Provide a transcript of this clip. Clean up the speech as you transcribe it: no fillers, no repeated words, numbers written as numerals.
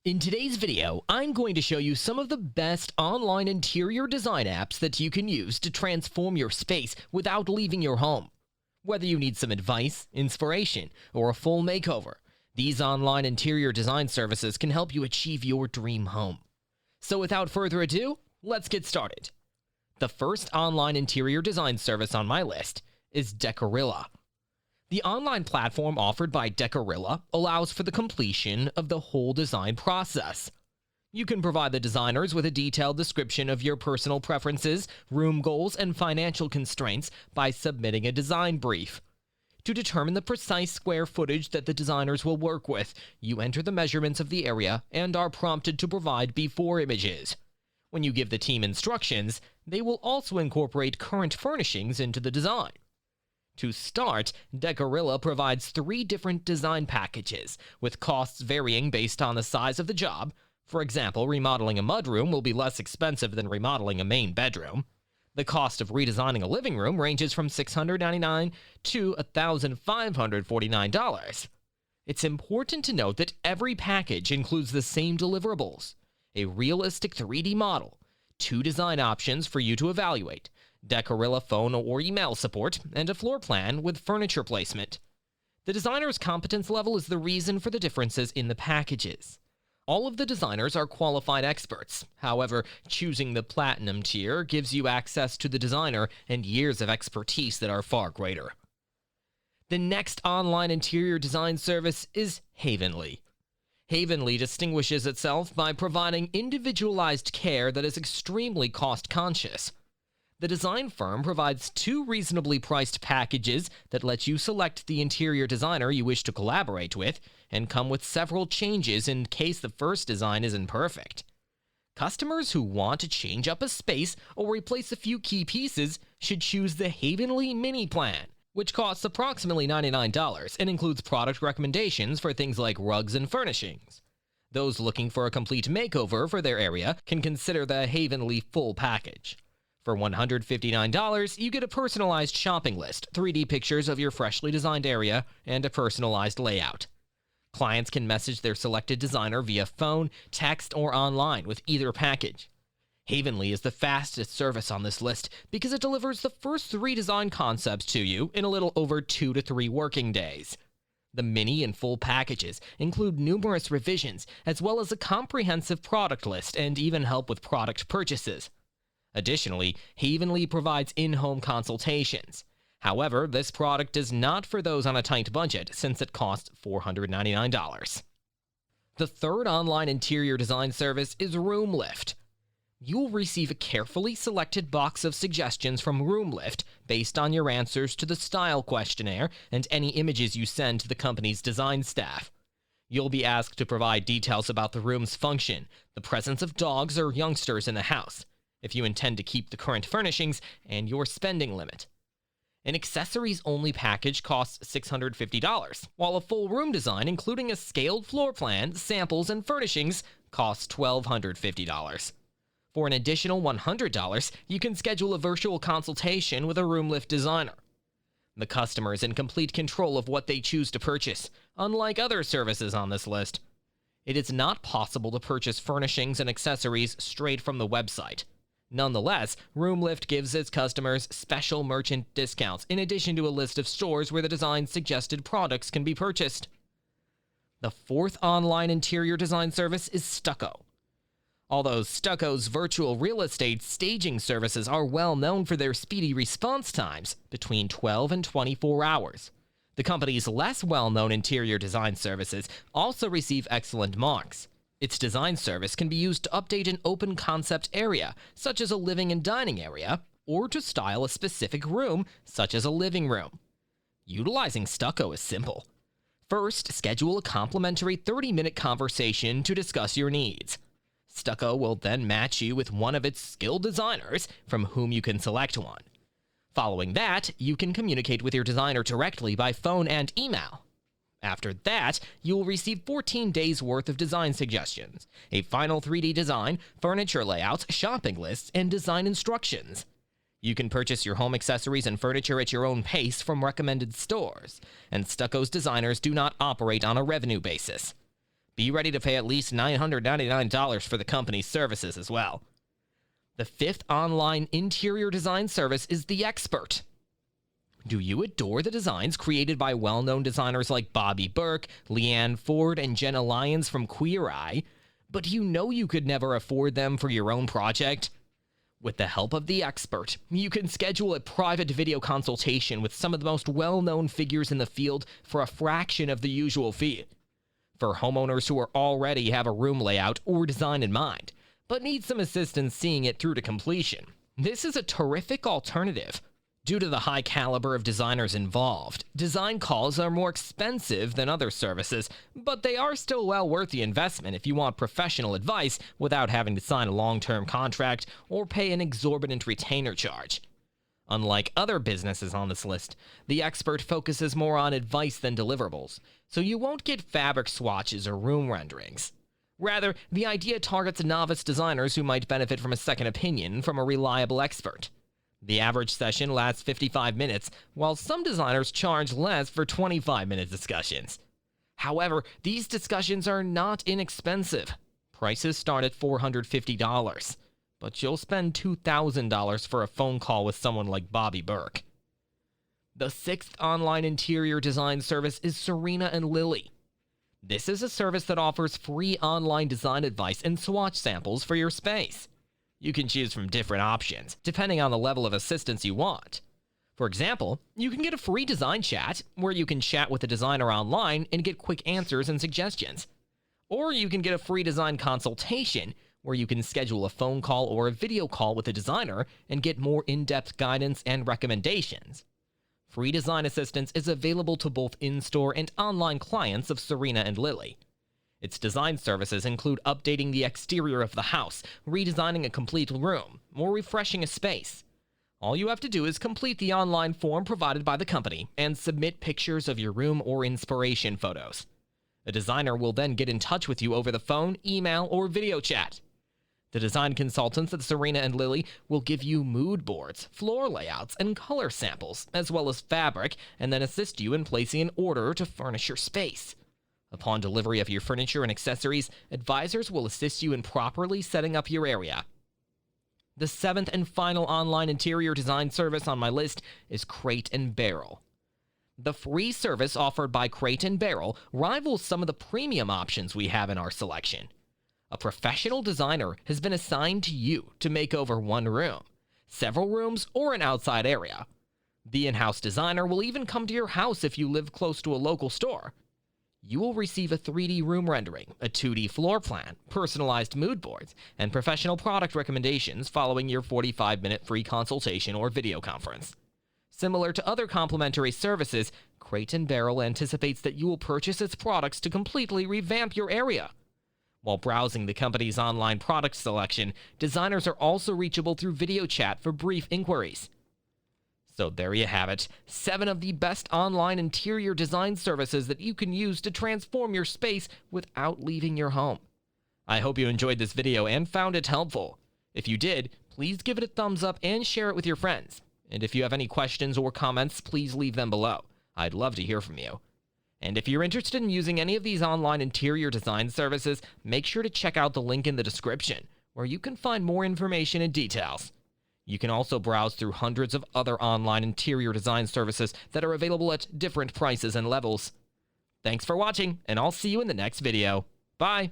In today's video, I'm going to show you some of the best online interior design apps that you can use to transform your space without leaving your home. Whether you need some advice, inspiration, or a full makeover, these online interior design services can help you achieve your dream home. So without further ado, let's get started. The first online interior design service on my list is Decorilla. The online platform offered by Decorilla allows for the completion of the whole design process. You can provide the designers with a detailed description of your personal preferences, room goals, and financial constraints by submitting a design brief. To determine the precise square footage that the designers will work with, you enter the measurements of the area and are prompted to provide before images. When you give the team instructions, they will also incorporate current furnishings into the design. To start, Decorilla provides 3 different design packages, with costs varying based on the size of the job. For example, remodeling a mudroom will be less expensive than remodeling a main bedroom. The cost of redesigning a living room ranges from $699 to $1,549. It's important to note that every package includes the same deliverables: a realistic 3D model, 2 design options for you to evaluate, Decorilla phone or email support, and a floor plan with furniture placement. The designer's competence level is the reason for the differences in the packages. All of the designers are qualified experts. However, choosing the platinum tier gives you access to the designer and years of expertise that are far greater. The next online interior design service is Havenly. Havenly distinguishes itself by providing individualized care that is extremely cost-conscious. The design firm provides 2 reasonably priced packages that let you select the interior designer you wish to collaborate with and come with several changes in case the first design isn't perfect. Customers who want to change up a space or replace a few key pieces should choose the Havenly Mini Plan, which costs approximately $99 and includes product recommendations for things like rugs and furnishings. Those looking for a complete makeover for their area can consider the Havenly Full Package. For $159, you get a personalized shopping list, 3D pictures of your freshly designed area, and a personalized layout. Clients can message their selected designer via phone, text, or online with either package. Havenly is the fastest service on this list because it delivers the first 3 design concepts to you in a little over 2 to 3 working days. The mini and full packages include numerous revisions, as well as a comprehensive product list and even help with product purchases. Additionally, Havenly provides in-home consultations. However, this product is not for those on a tight budget since it costs $499. The third online interior design service is Roomlift. You'll receive a carefully selected box of suggestions from Roomlift based on your answers to the style questionnaire and any images you send to the company's design staff. You'll be asked to provide details about the room's function, the presence of dogs or youngsters in the house, if you intend to keep the current furnishings, and your spending limit. An accessories-only package costs $650, while a full room design, including a scaled floor plan, samples, and furnishings, costs $1,250. For an additional $100, you can schedule a virtual consultation with a Roomlift designer. The customer is in complete control of what they choose to purchase, unlike other services on this list. It is not possible to purchase furnishings and accessories straight from the website. Nonetheless, Roomlift gives its customers special merchant discounts in addition to a list of stores where the design-suggested products can be purchased. The fourth online interior design service is Stucco. Although Stucco's virtual real estate staging services are well known for their speedy response times, between 12 and 24 hours, the company's less well-known interior design services also receive excellent marks. Its design service can be used to update an open concept area, such as a living and dining area, or to style a specific room, such as a living room. Utilizing Stucco is simple. First, schedule a complimentary 30-minute conversation to discuss your needs. Stucco will then match you with one of its skilled designers, from whom you can select one. Following that, you can communicate with your designer directly by phone and email. After that, you will receive 14 days' worth of design suggestions, a final 3D design, furniture layouts, shopping lists, and design instructions. You can purchase your home accessories and furniture at your own pace from recommended stores, and Stucco's designers do not operate on a revenue basis. Be ready to pay at least $999 for the company's services as well. The fifth online interior design service is The Expert. Do you adore the designs created by well-known designers like Bobby Burke, Leanne Ford, and Jenna Lyons from Queer Eye, but you know you could never afford them for your own project? With the help of The Expert, you can schedule a private video consultation with some of the most well-known figures in the field for a fraction of the usual fee. For homeowners who already have a room layout or design in mind, but need some assistance seeing it through to completion, this is a terrific alternative. Due to the high caliber of designers involved, design calls are more expensive than other services, but they are still well worth the investment if you want professional advice without having to sign a long-term contract or pay an exorbitant retainer charge. Unlike other businesses on this list, The Expert focuses more on advice than deliverables, so you won't get fabric swatches or room renderings. Rather, the idea targets novice designers who might benefit from a second opinion from a reliable expert. The average session lasts 55 minutes, while some designers charge less for 25-minute discussions. However, these discussions are not inexpensive. Prices start at $450, but you'll spend $2,000 for a phone call with someone like Bobby Burke. The sixth online interior design service is Serena and Lily. This is a service that offers free online design advice and swatch samples for your space. You can choose from different options, depending on the level of assistance you want. For example, you can get a free design chat, where you can chat with a designer online and get quick answers and suggestions. Or you can get a free design consultation, where you can schedule a phone call or a video call with a designer and get more in-depth guidance and recommendations. Free design assistance is available to both in-store and online clients of Serena and Lily. Its design services include updating the exterior of the house, redesigning a complete room, or refreshing a space. All you have to do is complete the online form provided by the company and submit pictures of your room or inspiration photos. A designer will then get in touch with you over the phone, email, or video chat. The design consultants at Serena and Lily will give you mood boards, floor layouts, and color samples, as well as fabric, and then assist you in placing an order to furnish your space. Upon delivery of your furniture and accessories, advisors will assist you in properly setting up your area. The seventh and final online interior design service on my list is Crate and Barrel. The free service offered by Crate and Barrel rivals some of the premium options we have in our selection. A professional designer has been assigned to you to make over one room, several rooms, or an outside area. The in-house designer will even come to your house if you live close to a local store. You will receive a 3D room rendering, a 2D floor plan, personalized mood boards, and professional product recommendations following your 45-minute free consultation or video conference. Similar to other complimentary services, Crate and Barrel anticipates that you will purchase its products to completely revamp your area. While browsing the company's online product selection, designers are also reachable through video chat for brief inquiries. So there you have it, 7 of the best online interior design services that you can use to transform your space without leaving your home. I hope you enjoyed this video and found it helpful. If you did, please give it a thumbs up and share it with your friends. And if you have any questions or comments, please leave them below. I'd love to hear from you. And if you're interested in using any of these online interior design services, make sure to check out the link in the description, where you can find more information and details. You can also browse through hundreds of other online interior design services that are available at different prices and levels. Thanks for watching, and I'll see you in the next video. Bye!